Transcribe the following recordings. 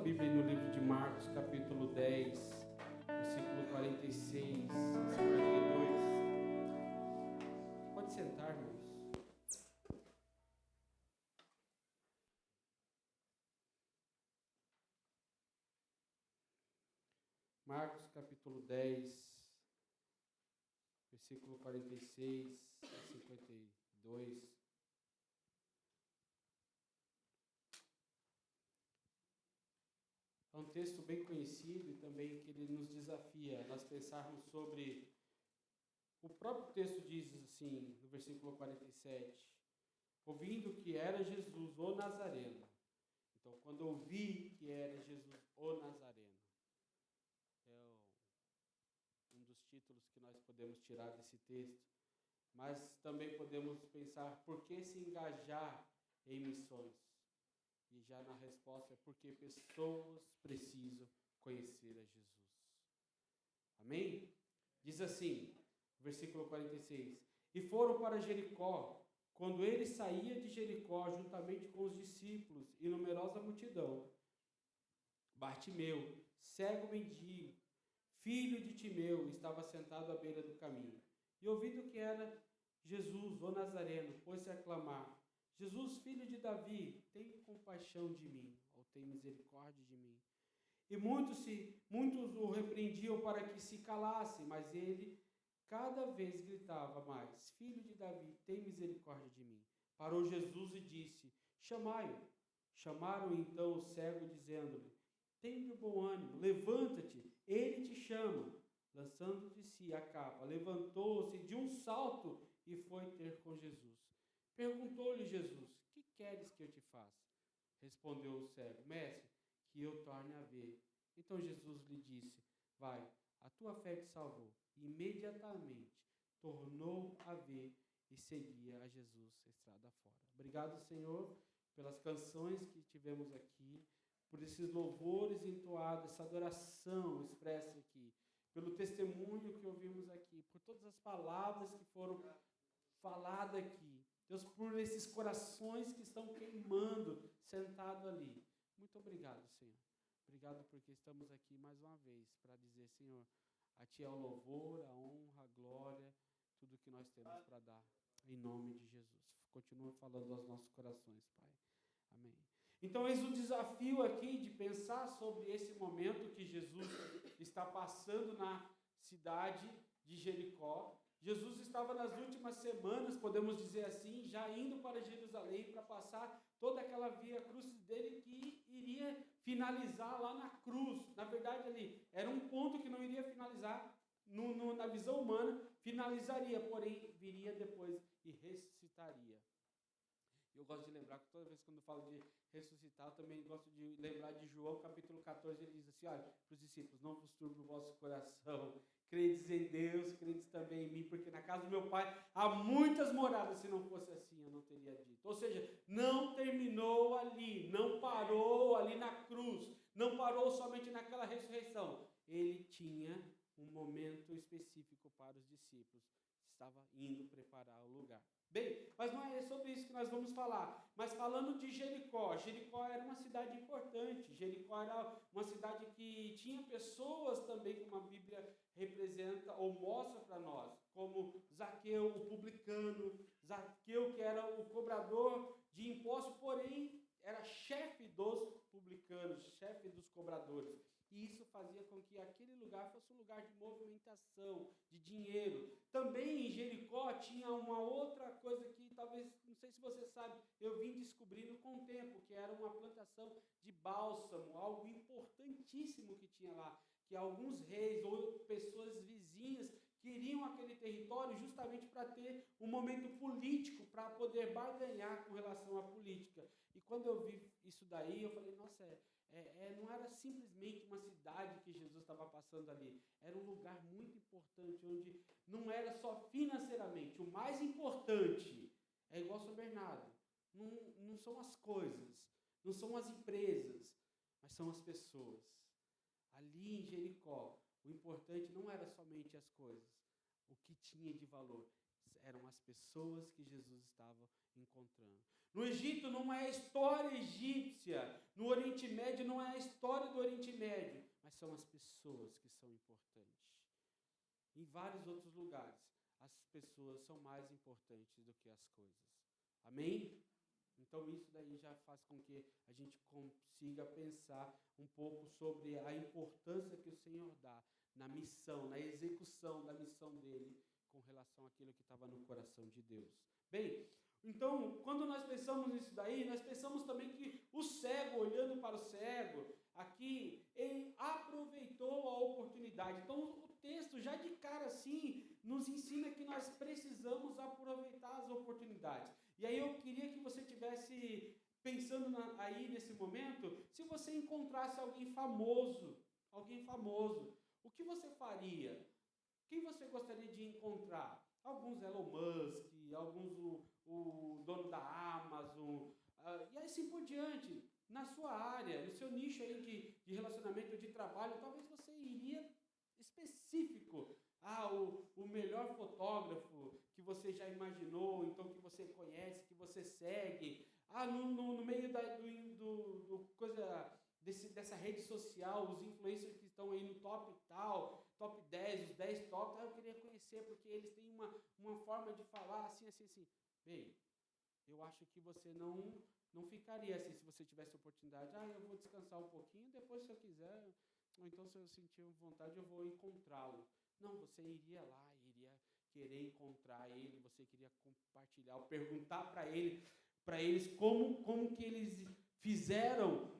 Bíblia no livro de Marcos, capítulo 10, versículo 46 a 52. Pode sentar, irmãos. Marcos, capítulo 10, versículo 46 a 52. É um texto bem conhecido e também que ele nos desafia a nós pensarmos sobre... O próprio texto diz assim, no versículo 47, ouvindo que era Jesus, o Nazareno. Então, quando ouvi que era Jesus, o Nazareno, é um dos títulos que nós podemos tirar desse texto. Mas também podemos pensar, por que se engajar em missões? E já na resposta é porque pessoas precisam conhecer a Jesus. Amém? Diz assim, versículo 46. E foram para Jericó. Quando ele saía de Jericó, juntamente com os discípulos e numerosa multidão, Bartimeu, cego mendigo, filho de Timeu, estava sentado à beira do caminho. E ouvindo que era Jesus, o Nazareno, pôs-se a clamar: Jesus, filho de Davi, tem compaixão de mim, ou tem misericórdia de mim. E muitos o repreendiam para que se calasse, mas ele cada vez gritava mais: Filho de Davi, tem misericórdia de mim. Parou Jesus e disse: Chamai-o. Chamaram então o cego, dizendo-lhe: Tem de bom ânimo, levanta-te, ele te chama. Lançando de si a capa, levantou-se de um salto e foi ter com Jesus. Perguntou-lhe Jesus: Que queres que eu te faça? Respondeu o cego: Mestre, que eu torne a ver. Então Jesus lhe disse: Vai, a tua fé te salvou. E imediatamente tornou a ver e seguia a Jesus estrada fora. Obrigado, Senhor, pelas canções que tivemos aqui, por esses louvores entoados, essa adoração expressa aqui, pelo testemunho que ouvimos aqui, por todas as palavras que foram faladas aqui. Deus, por esses corações que estão queimando, sentado ali. Muito obrigado, Senhor. Obrigado porque estamos aqui mais uma vez para dizer, Senhor, a Ti é o louvor, a honra, a glória, tudo que nós temos para dar. Em nome de Jesus. Continua falando aos nossos corações, Pai. Amém. Então, eis o desafio aqui de pensar sobre esse momento que Jesus está passando na cidade de Jericó. Jesus estava nas últimas semanas, podemos dizer assim, já indo para Jerusalém para passar toda aquela via cruz dele que iria finalizar lá na cruz. Na verdade, ali era um ponto que não iria finalizar na visão humana, finalizaria, porém viria depois e ressuscitaria. Eu gosto de lembrar que toda vez quando eu falo de ressuscitar, eu também gosto de lembrar de João capítulo 14, ele diz assim, olha, para os discípulos, não vos turbe o vosso coração, credes em Deus, credes também em mim, porque na casa do meu Pai há muitas moradas, se não fosse assim eu não teria dito. Ou seja, não terminou ali, não parou ali na cruz, não parou somente naquela ressurreição. Ele tinha um momento específico para os discípulos, estava indo preparar o lugar. Bem, mas não é sobre isso que nós vamos falar. Mas falando de Jericó, Jericó era uma cidade importante. Jericó era uma cidade que tinha pessoas também, como a Bíblia representa ou mostra para nós, como Zaqueu, o publicano, Zaqueu que era o cobrador de impostos, porém era chefe dos publicanos, chefe dos cobradores. E isso fazia com que aquele lugar fosse um lugar de movimentação, de dinheiro. Também em Jericó tinha uma outra coisa que talvez, não sei se você sabe, eu vim descobrindo com o tempo, que era uma plantação de bálsamo, algo importantíssimo que tinha lá, que alguns reis ou pessoas vizinhas queriam aquele território justamente para ter um momento político, para poder barganhar com relação à política. E quando eu vi isso daí, eu falei, nossa, não era simplesmente uma cidade que Jesus estava passando ali, era um lugar muito importante, onde não era só financeiramente, o mais importante é igual São Bernardo, não são as coisas, não são as empresas, mas são as pessoas. Ali em Jericó, o importante não era somente as coisas, o que tinha de valor, eram as pessoas que Jesus estava encontrando. No Egito não é a história egípcia, no Oriente Médio não é a história do Oriente Médio, mas são as pessoas que são importantes. Em vários outros lugares, as pessoas são mais importantes do que as coisas. Amém? Então isso daí já faz com que a gente consiga pensar um pouco sobre a importância que o Senhor dá na missão, na execução da missão dele com relação àquilo que estava no coração de Deus. Bem, então, quando nós pensamos nisso daí, nós pensamos também que o cego, olhando para o cego, aqui, ele aproveitou a oportunidade. Então, o texto, já de cara assim, nos ensina que nós precisamos aproveitar as oportunidades. E aí eu queria que você tivesse pensando aí nesse momento, se você encontrasse alguém famoso, o que você faria? Quem você gostaria de encontrar? Alguns Elon Musk, alguns o dono da Amazon, e assim por diante. Na sua área, no seu nicho aí de relacionamento, de trabalho, talvez você iria específico. O melhor fotógrafo que você já imaginou, então que você conhece, que você segue. No meio dessa rede social, os influencers que estão aí no top tal, top 10, os 10 top, eu queria conhecer, porque eles têm uma forma de falar assim. Bem, eu acho que você não ficaria assim, se você tivesse oportunidade. Eu vou descansar um pouquinho, depois se eu quiser, ou então se eu sentir vontade, eu vou encontrá-lo. Não, você iria lá, iria querer encontrar ele, você queria compartilhar, ou perguntar para eles como que eles fizeram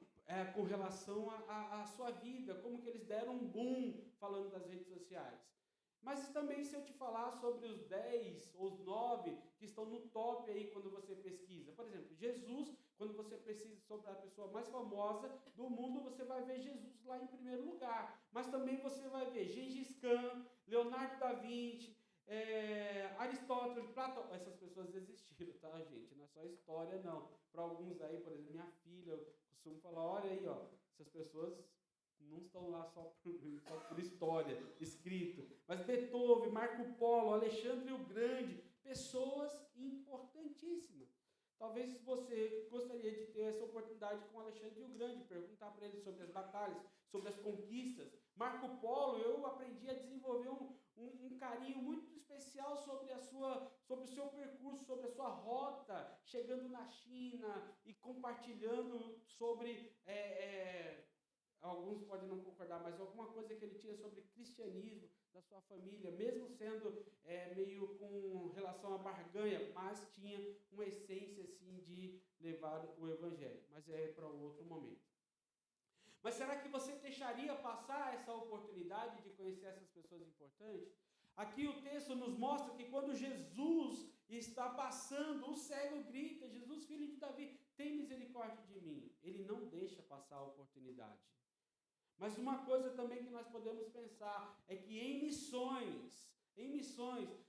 com relação à sua vida, como que eles deram um boom falando das redes sociais. Mas também se eu te falar sobre os 10 ou os 9 que estão no top aí quando você pesquisa. Por exemplo, Jesus, quando você pesquisa sobre a pessoa mais famosa do mundo, você vai ver Jesus lá em primeiro lugar. Mas também você vai ver Gengis Khan, Leonardo da Vinci, Aristóteles, Platão. Essas pessoas existiram, tá, gente? Não é só história, não. Para alguns aí, por exemplo, minha filha, eu costumo falar, olha aí, essas pessoas não estão lá só por história, escrito. Mas Beethoven, Marco Polo, Alexandre o Grande, pessoas importantíssimas. Talvez você gostaria de ter essa oportunidade com Alexandre o Grande, perguntar para ele sobre as batalhas, sobre as conquistas. Marco Polo, eu aprendi a desenvolver um carinho muito especial sobre o seu percurso, sobre a sua rota, chegando na China e compartilhando sobre... alguns podem não concordar, mas alguma coisa que ele tinha sobre cristianismo, da sua família, mesmo sendo meio com relação à barganha, mas tinha uma essência assim de levar o evangelho. Mas é para outro momento. Mas será que você deixaria passar essa oportunidade de conhecer essas pessoas importantes? Aqui o texto nos mostra que quando Jesus está passando, o cego grita, Jesus, filho de Davi, tem misericórdia de mim. Ele não deixa passar a oportunidade. Mas uma coisa também que nós podemos pensar é que em missões,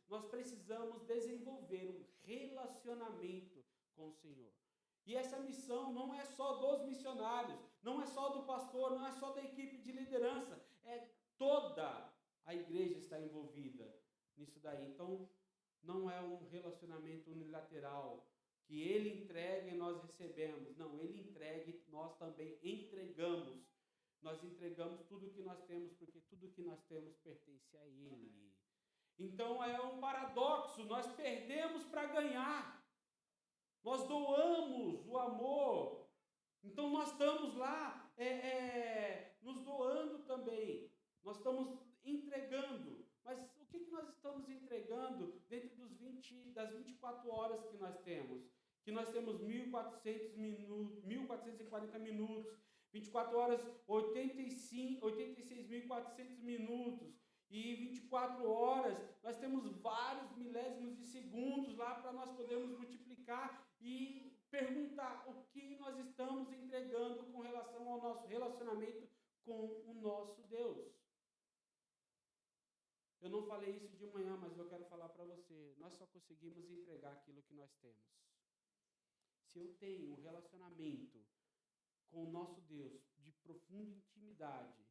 nós precisamos desenvolver um relacionamento com o Senhor. E essa missão não é só dos missionários, não é só do pastor, não é só da equipe de liderança, toda a igreja está envolvida nisso daí. Então, não é um relacionamento unilateral, que ele entrega e nós recebemos. Não, ele entrega e nós também entregamos. Nós entregamos tudo o que nós temos, porque tudo o que nós temos pertence a Ele. Então é um paradoxo, nós perdemos para ganhar. Nós doamos o amor. Então nós estamos lá nos doando também. Nós estamos entregando. Mas o que nós estamos entregando dentro das 24 horas que nós temos? Que nós temos 1.440 minutos. 24 horas, 86.400 minutos. E 24 horas, nós temos vários milésimos de segundos lá para nós podermos multiplicar e perguntar o que nós estamos entregando com relação ao nosso relacionamento com o nosso Deus. Eu não falei isso de manhã, mas eu quero falar para você. Nós só conseguimos entregar aquilo que nós temos. Se eu tenho um relacionamento com o nosso Deus, de profunda intimidade,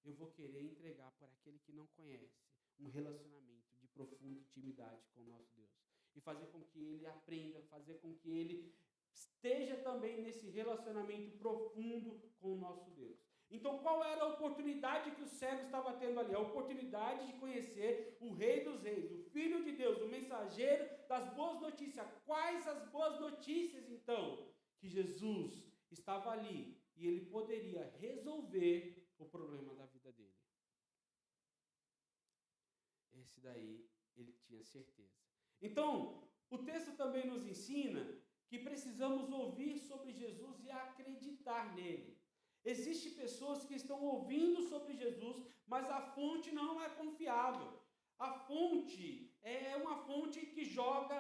eu vou querer entregar por aquele que não conhece. um relacionamento de profunda intimidade com o nosso Deus. E fazer com que ele aprenda, fazer com que ele esteja também nesse relacionamento profundo com o nosso Deus. Então, qual era a oportunidade que o cego estava tendo ali? A oportunidade de conhecer o Rei dos Reis, o Filho de Deus, o mensageiro das boas notícias. Quais as boas notícias, então? Que Jesus estava ali e ele poderia resolver o problema da vida dele. Esse daí ele tinha certeza. Então, o texto também nos ensina que precisamos ouvir sobre Jesus e acreditar nele. Existem pessoas que estão ouvindo sobre Jesus, mas a fonte não é confiável. A fonte é uma fonte que jorra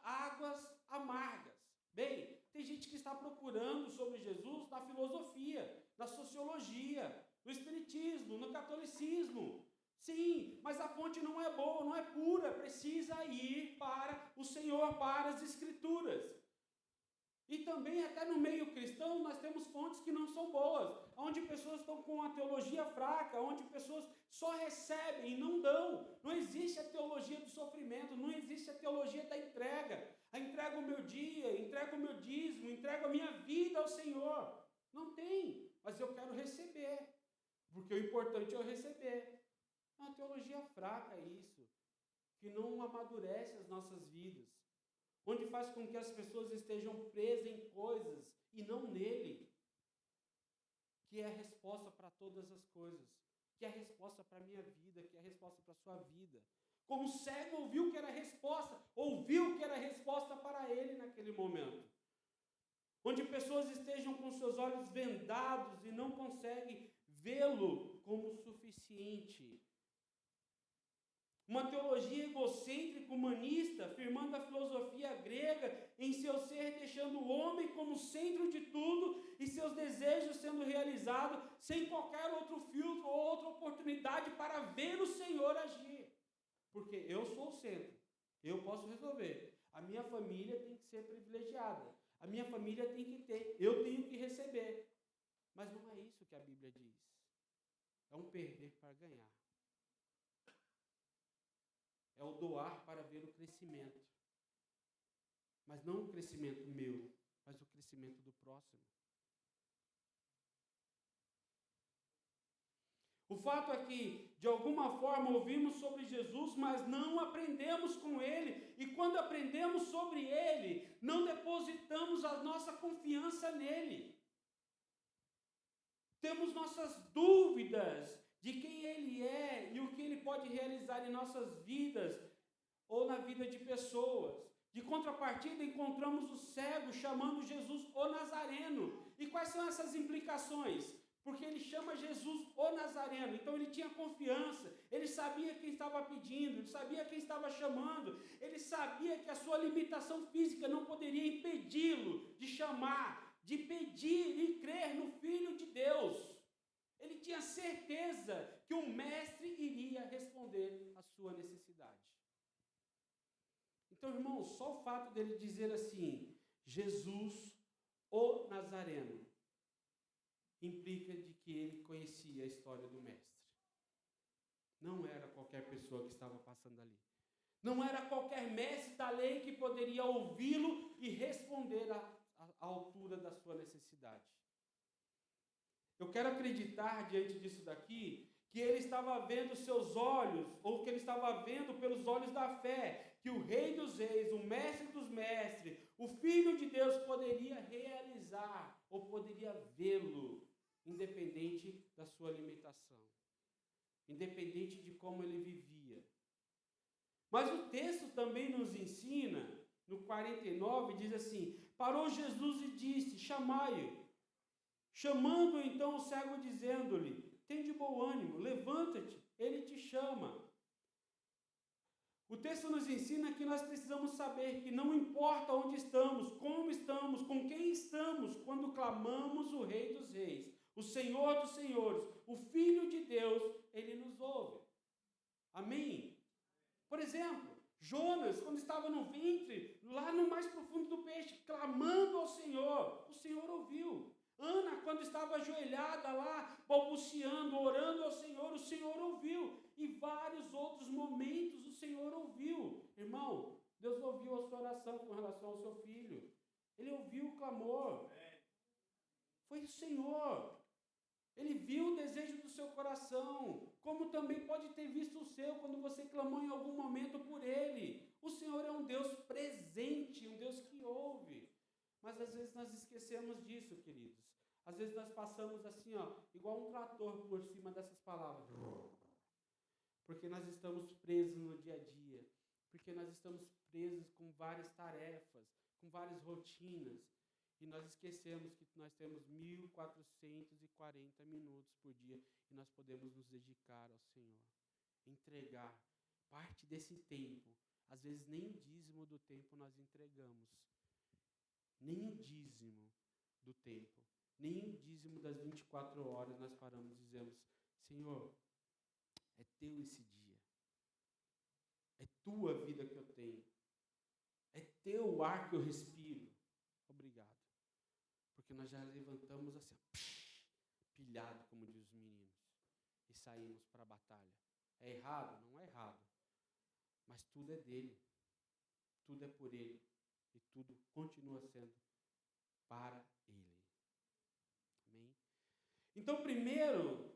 águas amargas. Bem, tem gente que está procurando sobre Jesus na filosofia, na sociologia, no espiritismo, no catolicismo. Sim, mas a fonte não é boa, não é pura, precisa ir para o Senhor, para as Escrituras. E também até no meio cristão nós temos fontes que não são boas, onde pessoas estão com a teologia fraca, onde pessoas só recebem e não dão. Não existe a teologia do sofrimento, não existe a teologia da entrega. Entrego o meu dia, entrego o meu dízimo, entrego a minha vida ao Senhor. Não tem, mas eu quero receber, porque o importante é eu receber. É uma teologia fraca isso, que não amadurece as nossas vidas, onde faz com que as pessoas estejam presas em coisas e não nele, que é a resposta para todas as coisas, que é a resposta para a minha vida, que é a resposta para a sua vida. Como o cego ouviu que era a resposta para ele naquele momento. Onde pessoas estejam com seus olhos vendados e não conseguem vê-lo como suficiente. Uma teologia egocêntrica, humanista, firmando a filosofia grega em seu ser, deixando o homem como centro de tudo e seus desejos sendo realizados sem qualquer outro filtro ou outra oportunidade para ver o Senhor agir. Porque eu sou o centro, eu posso resolver. A minha família tem que ser privilegiada, a minha família tem que ter, eu tenho que receber. Mas não é isso que a Bíblia diz. É um perder para ganhar. É o doar para ver o crescimento. Mas não o crescimento meu, mas o crescimento do próximo. O fato é que, de alguma forma, ouvimos sobre Jesus, mas não aprendemos com Ele. E quando aprendemos sobre Ele, não depositamos a nossa confiança nele. Temos nossas dúvidas de quem Ele é e o que Ele pode realizar em nossas vidas ou na vida de pessoas. De contrapartida, encontramos o cego chamando Jesus o Nazareno. E quais são essas implicações? Porque ele chama Jesus o Nazareno, então ele tinha confiança, ele sabia quem estava pedindo, ele sabia quem estava chamando, ele sabia que a sua limitação física não poderia impedi-lo de chamar, de pedir e crer no Filho de Deus. Ele tinha certeza que o mestre iria responder à sua necessidade. Então, irmãos, só o fato dele dizer assim, Jesus o Nazareno, implica de que ele conhecia a história do mestre. Não era qualquer pessoa que estava passando ali. Não era qualquer mestre da lei que poderia ouvi-lo e responder à altura da sua necessidade. Eu quero acreditar, diante disso daqui, que ele estava vendo seus olhos, ou que ele estava vendo pelos olhos da fé, que o Rei dos Reis, o Mestre dos Mestres, o Filho de Deus poderia realizar, ou poderia vê-lo, independente da sua limitação, independente de como ele vivia. Mas o texto também nos ensina, no 49, diz assim, parou Jesus e disse, chamai-o. Chamando então o cego, dizendo-lhe, tem de bom ânimo, levanta-te, ele te chama. O texto nos ensina que nós precisamos saber que não importa onde estamos, como estamos, com quem estamos, quando clamamos o Rei dos Reis, o Senhor dos Senhores, o Filho de Deus, ele nos ouve. Amém? Por exemplo, Jonas, quando estava no ventre, lá no mais profundo do peixe, clamando ao Senhor, o Senhor ouviu. Ana, quando estava ajoelhada lá, balbuciando, orando ao Senhor, o Senhor ouviu. E vários outros momentos o Senhor ouviu. Irmão, Deus ouviu a sua oração com relação ao seu filho. Ele ouviu o clamor. Foi o Senhor. Ele viu o desejo do seu coração, como também pode ter visto o seu quando você clamou em algum momento por Ele. O Senhor é um Deus presente, um Deus que ouve. Mas às vezes nós esquecemos disso, queridos. Às vezes nós passamos assim, igual um trator por cima dessas palavras. Porque nós estamos presos no dia a dia. Porque nós estamos presos com várias tarefas, com várias rotinas. E nós esquecemos que nós temos 1.440 minutos por dia e nós podemos nos dedicar ao Senhor. Entregar parte desse tempo. Às vezes nem o dízimo do tempo nós entregamos. Nem o dízimo do tempo. Nem o dízimo das 24 horas nós paramos e dizemos: Senhor, é teu esse dia. É tua vida que eu tenho. É teu ar que eu respiro. Obrigado. Porque nós já levantamos assim, pilhado, como diz os meninos, e saímos para a batalha. É errado? Não é errado. Mas tudo é dele. Tudo é por ele. E tudo continua sendo para ele. Amém? Então, primeiro,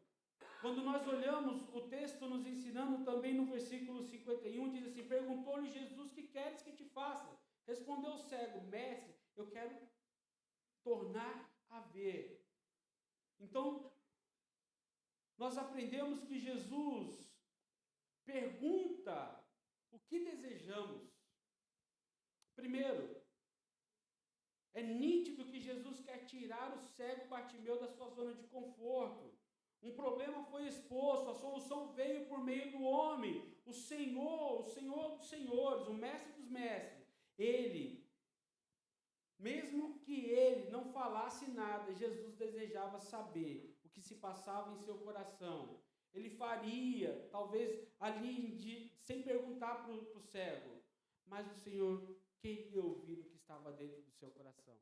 quando nós olhamos o texto nos ensinando também no versículo 51, diz assim: perguntou-lhe Jesus: que queres que te faça? Respondeu o cego: mestre, eu quero tornar a ver. Então, nós aprendemos que Jesus pergunta o que desejamos. Primeiro, é nítido que Jesus quer tirar o cego Bartimeu da sua zona de conforto. Um problema foi exposto, a solução veio por meio do homem, o Senhor dos senhores, o mestre dos mestres. Mesmo que ele não falasse nada, Jesus desejava saber o que se passava em seu coração. Ele faria, talvez ali, sem perguntar para o cego, mas o Senhor queria ouvir o que estava dentro do seu coração.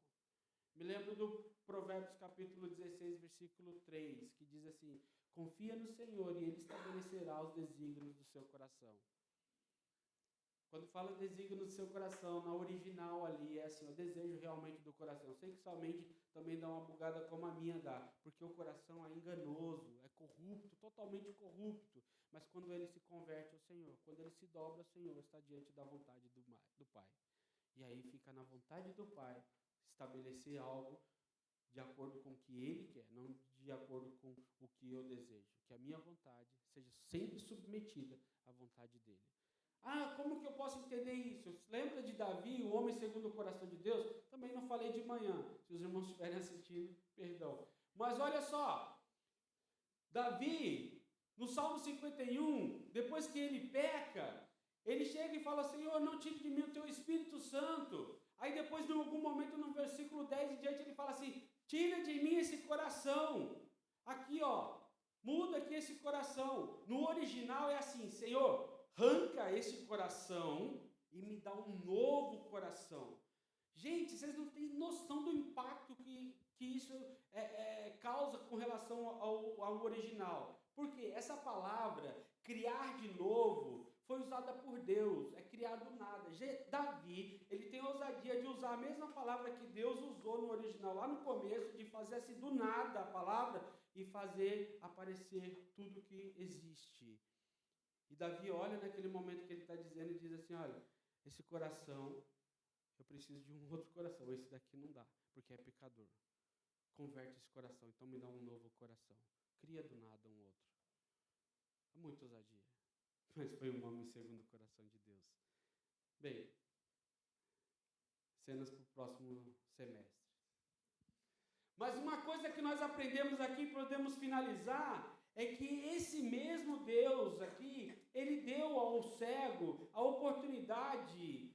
Me lembro do Provérbios capítulo 16, versículo 3, que diz assim: confia no Senhor e Ele estabelecerá os desígnios do seu coração. Quando fala desígnio do seu coração, na original ali, é assim, o desejo realmente do coração. Eu sei que somente também dá uma bugada como a minha dá, porque o coração é enganoso, é corrupto, totalmente corrupto. Mas quando ele se converte ao Senhor, quando ele se dobra ao Senhor, está diante da vontade do Pai. E aí fica na vontade do Pai estabelecer algo de acordo com o que Ele quer, não de acordo com o que eu desejo. Que a minha vontade seja sempre submetida à vontade dEle. Ah, como que eu posso entender isso? Lembra de Davi, o homem segundo o coração de Deus? Também não falei de manhã. Se os irmãos estiverem assistindo, perdão. Mas olha só, Davi, no Salmo 51, depois que ele peca, ele chega e fala: Senhor, não tire de mim o teu Espírito Santo. Aí depois, em algum momento, no versículo 10 em diante, ele fala assim: tira de mim esse coração. Aqui, muda aqui esse coração. No original é assim: Senhor, arranca esse coração e me dá um novo coração. Gente, vocês não têm noção do impacto que isso causa com relação ao original. Porque essa palavra, criar de novo, foi usada por Deus, é criar do nada. Davi, ele tem a ousadia de usar a mesma palavra que Deus usou no original, lá no começo, de fazer assim do nada a palavra e fazer aparecer tudo que existe. E Davi olha naquele momento que ele está dizendo e diz assim: olha, esse coração, eu preciso de um outro coração, esse daqui não dá, porque é pecador. Converte esse coração, então me dá um novo coração. Cria do nada um outro. É muita ousadia. Mas foi um homem segundo o coração de Deus. Bem, cenas para o próximo semestre. Mas uma coisa que nós aprendemos aqui, podemos finalizar, é que esse mesmo Deus aqui, ele deu ao cego a oportunidade,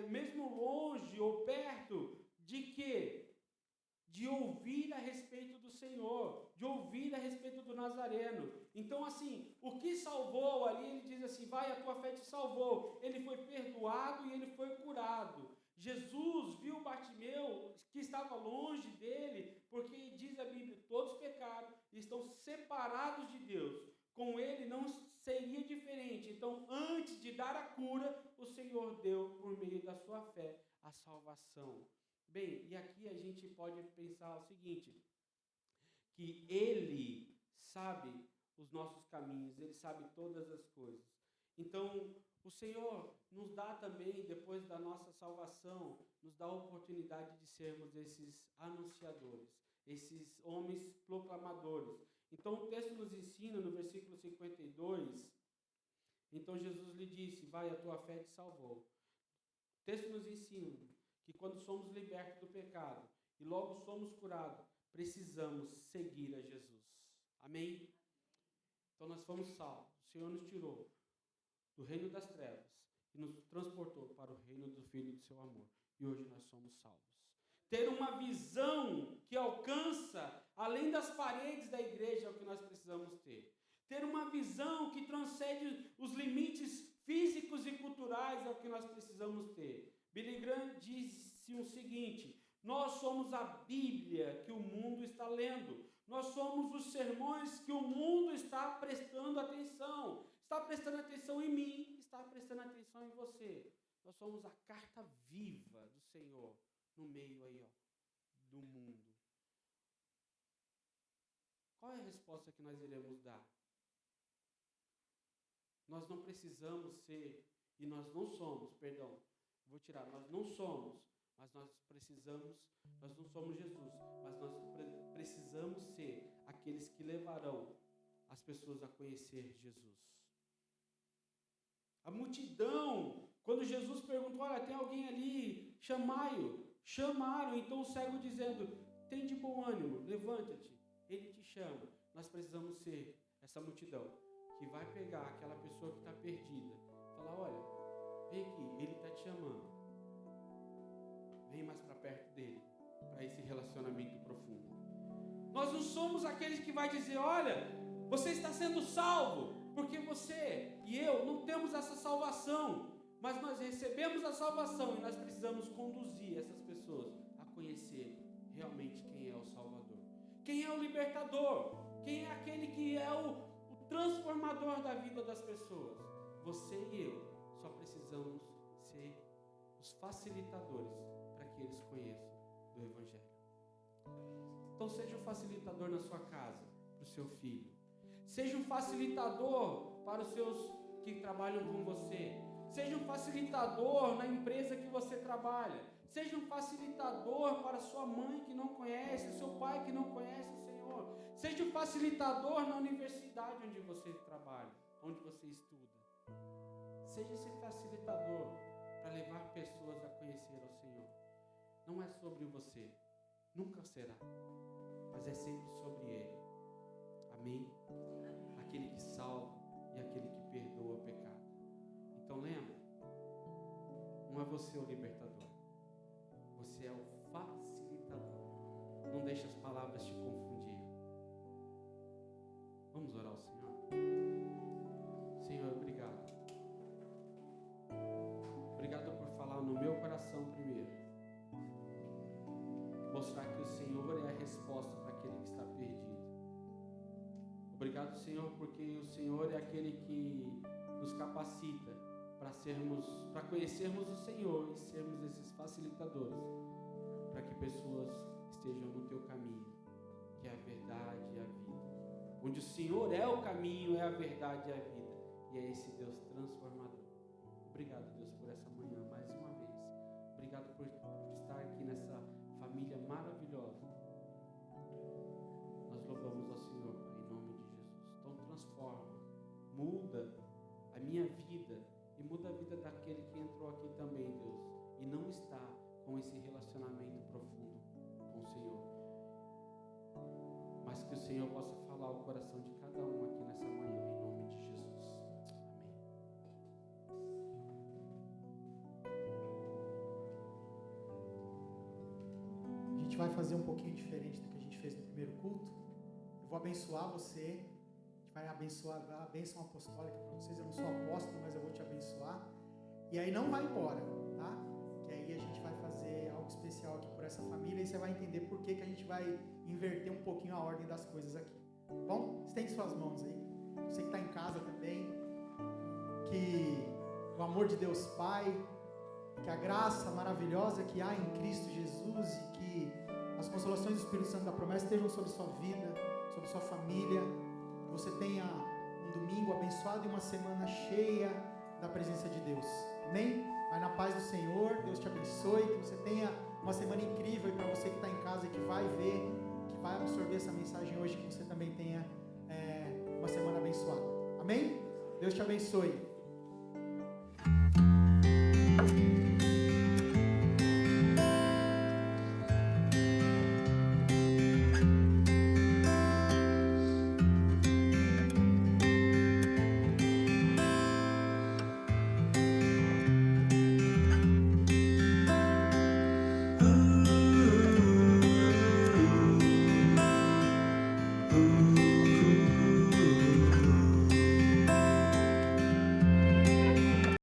mesmo longe ou perto, de quê? De ouvir a respeito do Senhor, de ouvir a respeito do Nazareno. Então, assim, o que salvou ali, ele diz assim: vai, a tua fé te salvou. Ele foi perdoado e ele foi curado. Jesus viu Bartimeu, que estava longe dele, porque diz a Bíblia, todos pecaram e estão separados de Deus. Com ele não seria diferente. Então, antes de dar a cura, o Senhor deu, por meio da sua fé, a salvação. Bem, e aqui a gente pode pensar o seguinte, que Ele sabe os nossos caminhos, Ele sabe todas as coisas. Então, o Senhor nos dá também, depois da nossa salvação, nos dá a oportunidade de sermos esses anunciadores, esses homens proclamadores. Então, o texto nos ensina, no versículo 52, então Jesus lhe disse, vai, a tua fé te salvou. O texto nos ensina que quando somos libertos do pecado e logo somos curados, precisamos seguir a Jesus. Amém? Então, nós fomos salvos. O Senhor nos tirou do reino das trevas e nos transportou para o reino do Filho do seu amor. E hoje nós somos salvos. Ter uma visão que alcança além das paredes da igreja é o que nós precisamos ter. Ter uma visão que transcende os limites físicos e culturais é o que nós precisamos ter. Billy Graham disse o seguinte, nós somos a Bíblia que o mundo está lendo. Nós somos os sermões que o mundo está prestando atenção. Está prestando atenção em mim, está prestando atenção em você. Nós somos a carta viva do Senhor no meio aí, do mundo. Qual é a resposta que nós iremos dar? Nós não precisamos ser, e nós não somos, nós não somos, mas nós precisamos, nós não somos Jesus, mas nós precisamos ser aqueles que levarão as pessoas a conhecer Jesus. A multidão, quando Jesus perguntou, olha, tem alguém ali, chamaram, então o cego dizendo, tem de bom ânimo, levanta-te, ele te chama. Nós precisamos ser essa multidão, que vai pegar aquela pessoa que está perdida, falar, olha, vem aqui, ele está te chamando, vem mais para perto dele, para esse relacionamento profundo. Nós não somos aqueles que vai dizer, olha, você está sendo salvo, porque você e eu não temos essa salvação, mas nós recebemos a salvação e nós precisamos conduzir essas pessoas a conhecer realmente quem é o Salvador, quem é o libertador, quem é aquele que é o transformador da vida das pessoas. Você e eu só precisamos ser os facilitadores para que eles conheçam do Evangelho. Então seja um facilitador na sua casa, para o seu filho. Seja um facilitador para os seus que trabalham com você. Seja um facilitador na empresa que você trabalha. Seja um facilitador para sua mãe que não conhece, seu pai que não conhece o Senhor. Seja um facilitador na universidade onde você trabalha, onde você estuda. Seja esse facilitador para levar pessoas a conhecer ao Senhor. Não é sobre você, nunca será, mas é sempre sobre Ele. Amém? Aquele que salva e aquele que perdoa o pecado. Então lembra, não é você o libertador, você é o facilitador. Não deixe as palavras te confundir. Vamos orar ao Senhor? Senhor, obrigado. Obrigado por falar no meu coração primeiro. Mostrar que o Senhor é a resposta para aquele que está perdido. Obrigado, Senhor, porque o Senhor é aquele que nos capacita para conhecermos o Senhor e sermos esses facilitadores, para que pessoas estejam no teu caminho, que é a verdade e a vida. Onde o Senhor é o caminho, é a verdade e a vida. E é esse Deus transformador. Obrigado, Deus, por essa manhã mais uma vez. Obrigado por estar aqui nessa família maravilhosa. Nós louvamos ao Senhor, Pai, em nome de Jesus. Então transforma, muda a minha vida e muda a vida daquele que entrou aqui também, Deus, e não está com esse relacionamento profundo com o Senhor. Mas que o Senhor possa falar ao coração de cada um aqui nessa manhã, em nome de Jesus. Amém. A gente vai fazer um pouquinho diferente do que a gente fez no primeiro culto. Eu vou abençoar você. A gente vai abençoar a bênção apostólica para vocês. Eu não sou apóstolo, mas eu vou te abençoar. E aí não vai embora, tá? Que E aí a gente vai fazer algo especial aqui por essa família e você vai entender por que a gente vai inverter um pouquinho a ordem das coisas aqui. Tá bom? Estende suas mãos aí. Você que está em casa também, que o amor de Deus Pai, que a graça maravilhosa que há em Cristo Jesus e que as consolações do Espírito Santo da promessa estejam sobre sua vida, sobre sua família, que você tenha um domingo abençoado e uma semana cheia da presença de Deus. Amém? Vai na paz do Senhor, Deus te abençoe, que você tenha uma semana incrível e para você que está em casa e que vai ver, que vai absorver essa mensagem hoje, que você também tenha uma semana abençoada. Amém? Deus te abençoe.